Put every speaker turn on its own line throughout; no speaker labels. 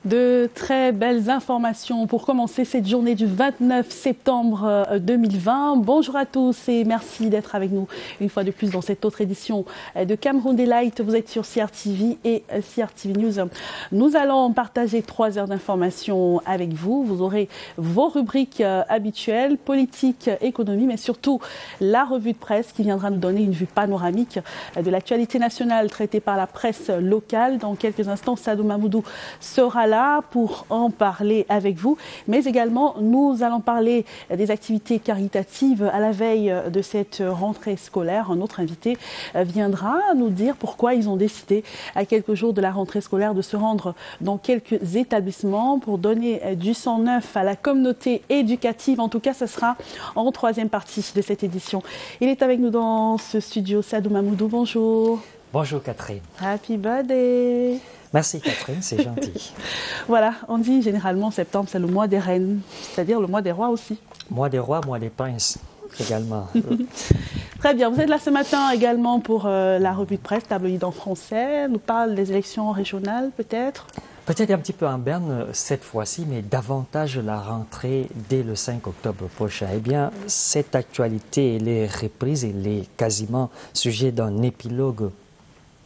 De très belles informations pour commencer cette journée du 29 septembre 2020. Bonjour à tous et merci d'être avec nous une fois de plus dans cette autre édition de Cameroun Daylight. Vous êtes sur CRTV et CRTV News. Nous allons partager 3 heures d'informations avec vous. Vous aurez vos rubriques habituelles, politique, économie, mais surtout la revue de presse qui viendra nous donner une vue panoramique de l'actualité nationale traitée par la presse locale. Dans quelques instants, Sadou Mamoudou sera là pour en parler avec vous, mais également nous allons parler des activités caritatives à la veille de cette rentrée scolaire. Un autre invité viendra nous dire pourquoi ils ont décidé à quelques jours de la rentrée scolaire de se rendre dans quelques établissements pour donner du sang neuf à la communauté éducative. En tout cas, ce sera en 3e partie de cette édition. Il est avec nous dans ce studio, Sadou Mamoudou. Bonjour.
Bonjour Catherine.
Happy birthday.
Merci Catherine, c'est gentil.
Voilà, on dit généralement septembre, c'est le mois des reines, c'est-à-dire le mois des rois aussi.
Mois des rois, mois des princes également.
Très bien, vous êtes là ce matin également pour la revue de presse, tabloïd en français. Nous parle des élections régionales peut-être.
Peut-être un petit peu en berne cette fois-ci, mais davantage la rentrée dès le 5 octobre prochain. Eh bien, cette actualité, elle est reprise, elle est quasiment sujet d'un épilogue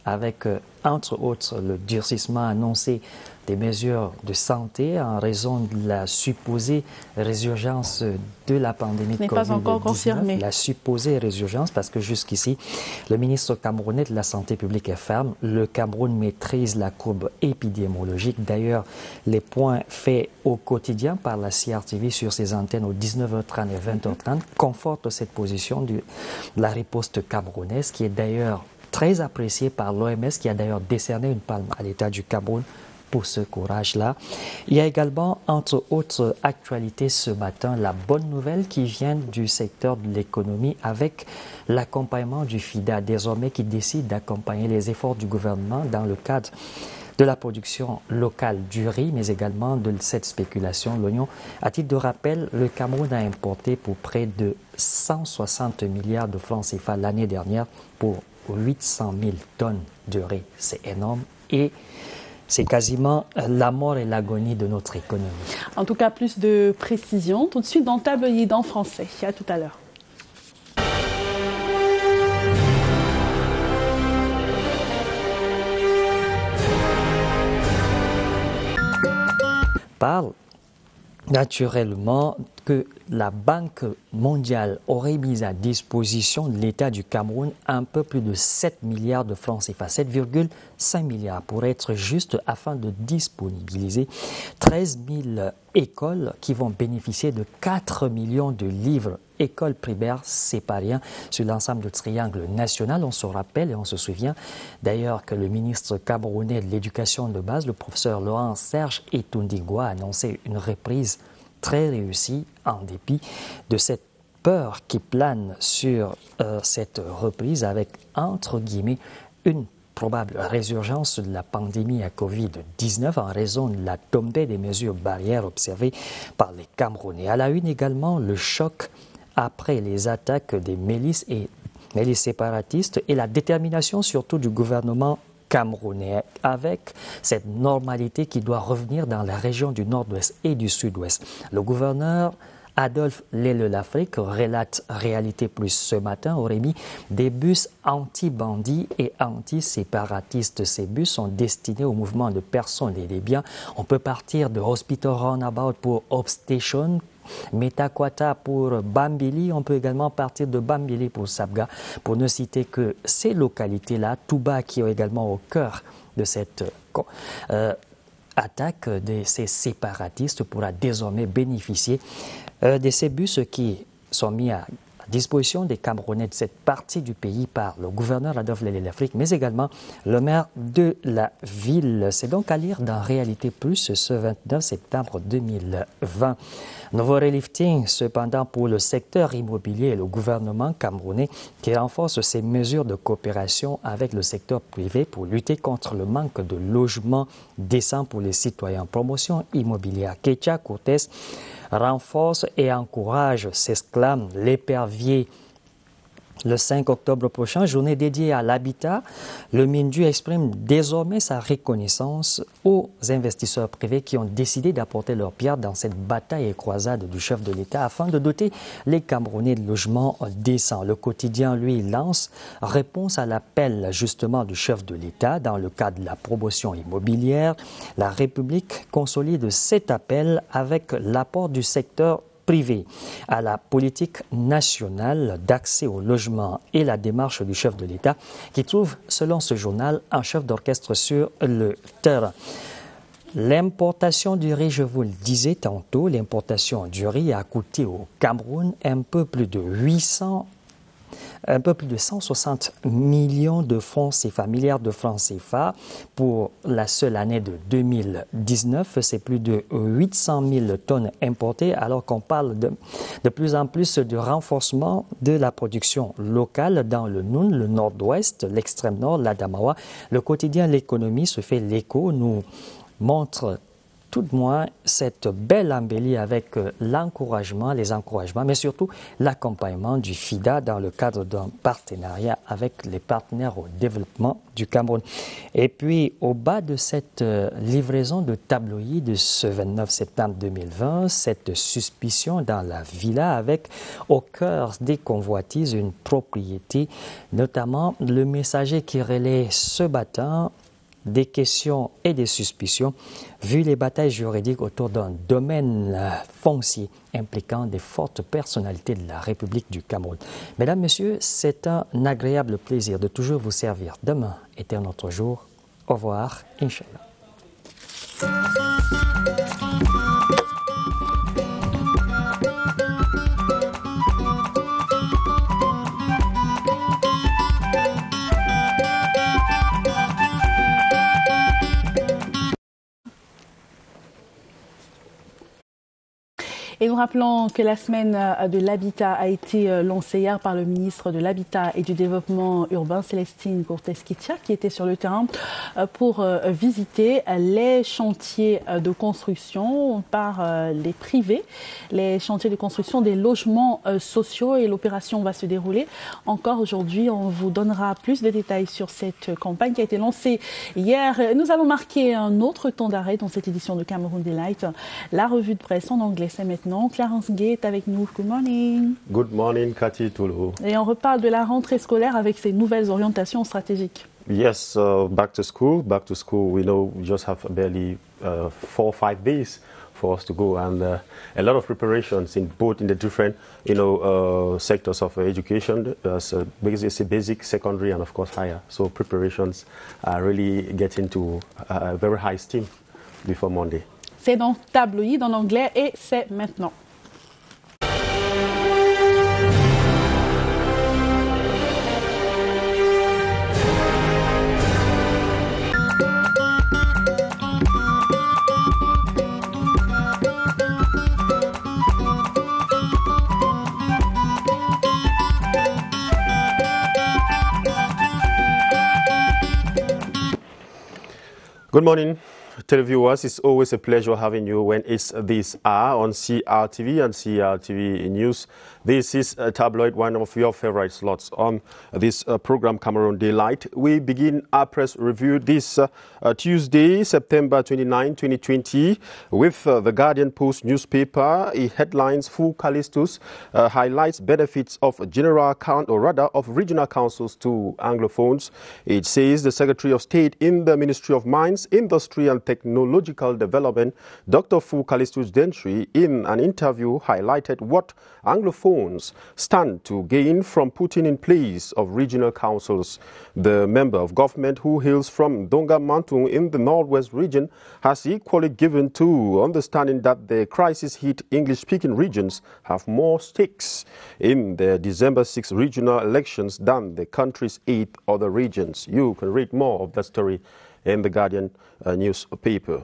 avec, entre autres, le durcissement annoncé des mesures de santé en raison de la supposée résurgence de la pandémie de Covid-19.
Pas encore confirmé.
La supposée résurgence, parce que jusqu'ici, le ministre camerounais de la Santé publique est ferme. Le Cameroun maîtrise la courbe épidémiologique. D'ailleurs, les points faits au quotidien par la CRTV sur ses antennes aux 19h30 et 20h30 confortent cette position de la riposte camerounaise, qui est d'ailleurs très apprécié par l'OMS, qui a d'ailleurs décerné une palme à l'État du Cameroun pour ce courage-là. Il y a également, entre autres actualités ce matin, la bonne nouvelle qui vient du secteur de l'économie avec l'accompagnement du FIDA, désormais qui décide d'accompagner les efforts du gouvernement dans le cadre de la production locale du riz, mais également de cette spéculation, l'oignon. À titre de rappel, le Cameroun a importé pour près de 160 milliards de francs CFA l'année dernière pour 800 000 tonnes de riz. C'est énorme et c'est quasiment la mort et l'agonie de notre économie.
En tout cas, plus de précision tout de suite dans Tabloïd en français. À tout à l'heure.
Parle naturellement que la Banque mondiale aurait mis à disposition de l'État du Cameroun un peu plus de 7 milliards de francs CFA, 7,5 milliards pour être juste, afin de disponibiliser 13 000 écoles qui vont bénéficier de 4 millions de livres écoles primaires, c'est pas rien, sur l'ensemble du triangle national. On se rappelle et on se souvient d'ailleurs que le ministre camerounais de l'éducation de base, le professeur Laurent Serge Etundingwa, a annoncé une reprise très réussie en dépit de cette peur qui plane sur cette reprise avec, entre guillemets, une probable résurgence de la pandémie à Covid-19 en raison de la tombée des mesures barrières observées par les Camerounais. À la une également, le choc après les attaques des milices séparatistes et la détermination surtout du gouvernement camerounais avec cette normalité qui doit revenir dans la région du nord-ouest et du sud-ouest. Le gouverneur Adolphe Lele-Lafrique relate Réalité Plus ce matin, aurait mis des bus anti-bandits et anti-séparatistes. Ces bus sont destinés au mouvement de personnes et des biens. On peut partir de Hospital Roundabout pour Hope Station, Metakwata pour Bambili. On peut également partir de Bambili pour Sabga, pour ne citer que ces localités-là. Touba qui est également au cœur de cette attaque de ces séparatistes pourra désormais bénéficier de ces bus qui sont mis à disposition des Camerounais de cette partie du pays par le gouverneur Adolphe Lele-Lafrique, mais également le maire de la ville. C'est donc à lire dans Réalité Plus ce 29 septembre 2020. Nouveau relifting cependant pour le secteur immobilier et le gouvernement camerounais qui renforce ses mesures de coopération avec le secteur privé pour lutter contre le manque de logements décents pour les citoyens. Promotion immobilière. Ketia Cortés renforce et encourage, s'exclame l'épervier Le 5 octobre prochain, journée dédiée à l'habitat, le MINDU exprime désormais sa reconnaissance aux investisseurs privés qui ont décidé d'apporter leur pierre dans cette bataille et croisade du chef de l'État afin de doter les Camerounais de logements décents. Le quotidien, lui, lance réponse à l'appel justement du chef de l'État dans le cadre de la promotion immobilière. La République consolide cet appel avec l'apport du secteur privé à la politique nationale d'accès au logement et la démarche du chef de l'État qui trouve, selon ce journal, un chef d'orchestre sur le terrain. L'importation du riz, je vous le disais tantôt, l'importation du riz a coûté au Cameroun un peu plus de 160 millions de francs CFA, milliards de francs CFA. Pour la seule année de 2019, c'est plus de 800 000 tonnes importées, alors qu'on parle de plus en plus de renforcement de la production locale dans le Noun, le nord-ouest, l'extrême nord, l'Adamawa. Le quotidien L'économie se fait l'écho, nous montre tout de moins cette belle embellie avec l'encouragement, les encouragements, mais surtout l'accompagnement du FIDA dans le cadre d'un partenariat avec les partenaires au développement du Cameroun. Et puis, au bas de cette livraison de tabloïds de ce 29 septembre 2020, cette suspicion dans la villa avec au cœur des convoitises une propriété, notamment le messager qui relaie ce matin des questions et des suspicions, vu les batailles juridiques autour d'un domaine foncier impliquant des fortes personnalités de la République du Cameroun. Mesdames, Messieurs, c'est un agréable plaisir de toujours vous servir. Demain est un autre jour. Au revoir, Inch'Allah.
Et nous rappelons que la semaine de l'habitat a été lancée hier par le ministre de l'Habitat et du Développement urbain, Célestine Cortés-Kitia, qui était sur le terrain pour visiter les chantiers de construction par les privés, les chantiers de construction des logements sociaux, et l'opération va se dérouler encore aujourd'hui. On vous donnera plus de détails sur cette campagne qui a été lancée hier. Nous allons marquer un autre temps d'arrêt dans cette édition de Cameroun Delight. La revue de presse en anglais, c'est maintenant. Clarence Gay est avec nous. Good morning.
Good morning, Cathy Toulou.
Et on reparle de la rentrée scolaire avec ses nouvelles orientations stratégiques.
Yes, back to school. Back to school. We know we just have barely 4 or 5 days for us to go, and a lot of preparations in both in the different, sectors of education. Basic, secondary, and of course higher. So preparations are really getting to a very high steam before Monday.
C'est dans Tabloïd en anglais et c'est maintenant.
Good morning, televiewers. It's always a pleasure having you when it's this hour on CRTV and CRTV News. This is Tabloid, one of your favorite slots on this program, Cameroun Delight. We begin our press review this Tuesday, September 29, 2020, with the Guardian Post newspaper. It headlines Full Callistus highlights benefits of general account, or rather of regional councils to Anglophones. It says the Secretary of State in the Ministry of Mines, Industry and Technological Development, Dr. Full Callistus Dentry, in an interview highlighted what Anglophones stand to gain from putting in place of regional councils. The member of government, who hails from Donga Mantung in the Northwest region, has equally given to understanding that the crisis-hit English-speaking regions have more stakes in the December 6 regional elections than the country's 8 other regions. You can read more of that story in the Guardian newspaper.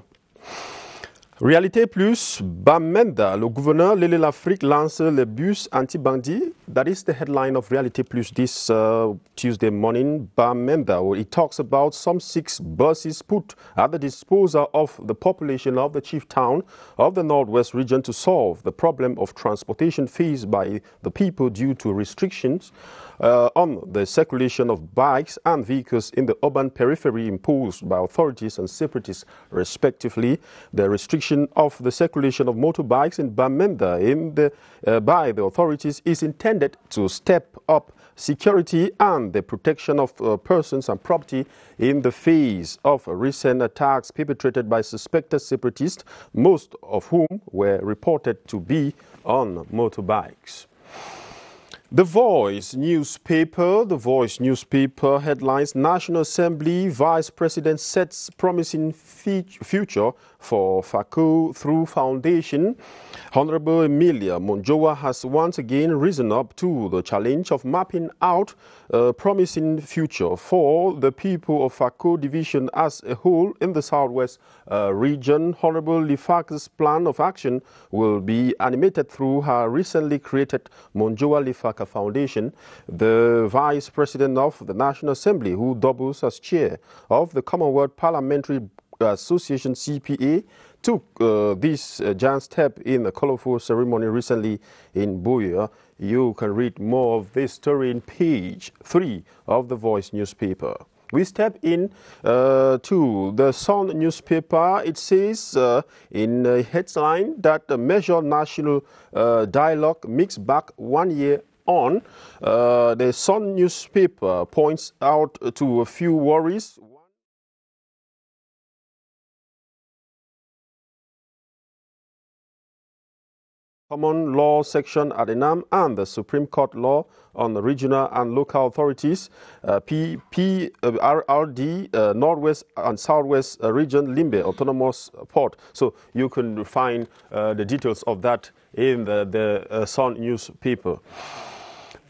Réalité Plus, Bamenda, le gouverneur Lele Lafrique lance le bus anti-bandit. That is the headline of Reality Plus this Tuesday morning. Bamenda, it talks about some 6 buses put at the disposal of the population of the chief town of the Northwest region to solve the problem of transportation faced by the people due to restrictions on the circulation of bikes and vehicles in the urban periphery imposed by authorities and separatists respectively. The restriction of the circulation of motorbikes in Bamenda by the authorities is intended to step up security and the protection of persons and property in the face of recent attacks perpetrated by suspected separatists, most of whom were reported to be on motorbikes. The Voice newspaper headlines: National Assembly Vice President sets promising future for FACO through foundation. Honorable Emilia Monjowa has once again risen up to the challenge of mapping out a promising future for the people of FACO division as a whole in the southwest region. Honorable Lifaka's plan of action will be animated through her recently created Monjowa Lifaka Foundation. The Vice President of the National Assembly, who doubles as chair of the Commonwealth Parliamentary Association CPA, took this giant step in a colorful ceremony recently in Buea. You can read more of this story in page 3 of the Voice newspaper. We step in to the Sun newspaper. It says in a headline that the measure national dialogue mixed back 1 year on. The Sun newspaper points out to a few worries. Common Law Section at ENAM and the Supreme Court Law on the Regional and Local Authorities, PRRD, Northwest and Southwest Region, Limbe Autonomous Port. So you can find the details of that in the Sun newspaper.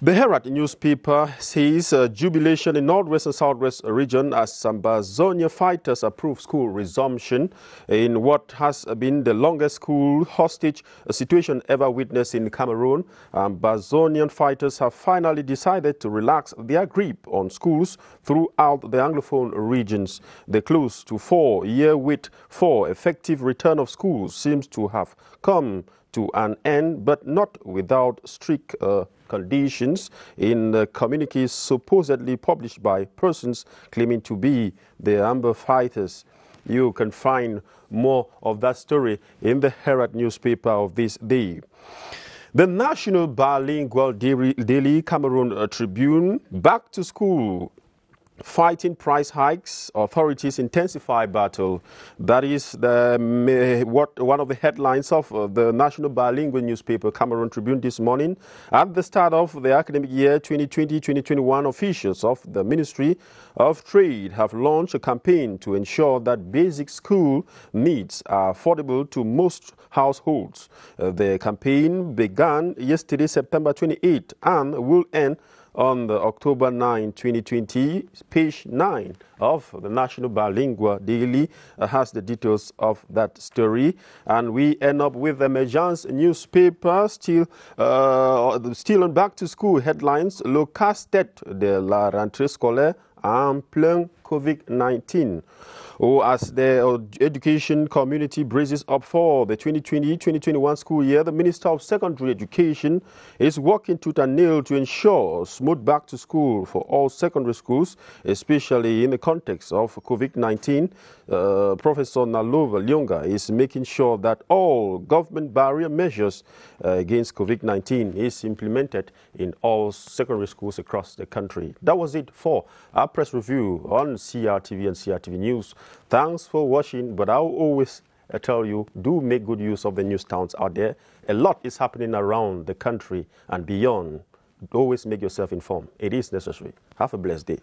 The Herald newspaper says jubilation in Northwest and Southwest region as Ambazonia fighters approve school resumption in what has been the longest school hostage situation ever witnessed in Cameroon. Ambazonian fighters have finally decided to relax their grip on schools throughout the Anglophone regions. The close to 4-year wait for effective return of schools seems to have come to an end, but not without strict conditions in the communiques supposedly published by persons claiming to be the Amber fighters. You can find more of that story in the Herald newspaper of this day. The National Bilingual Daily Cameroon Tribune: back to school. Fighting price hikes, authorities intensify battle. That is one of the headlines of the National Bilingual newspaper Cameroon Tribune this morning. At the start of the academic year 2020-2021, officials of the Ministry of Trade have launched a campaign to ensure that basic school needs are affordable to most households. The campaign began yesterday, September 28, and will end on the October 9, 2020. Page 9 of the National Bilingual Daily has the details of that story. And we end up with the Emergence newspaper, still on back to school headlines. Le casse-tête de la rentrée scolaire en plein COVID-19. As the education community braces up for the 2020-2021 school year, the Minister of Secondary Education is working tooth and nail to ensure smooth back to school for all secondary schools, especially in the context of COVID-19. Professor Nalova Lyonga is making sure that all government barrier measures against COVID-19 is implemented in all secondary schools across the country. That was it for our press review on CRTV and CRTV News. Thanks for watching, but I'll always tell you, do make good use of the news towns out there. A lot is happening around the country and beyond. Always make yourself informed. It is necessary. Have a blessed day.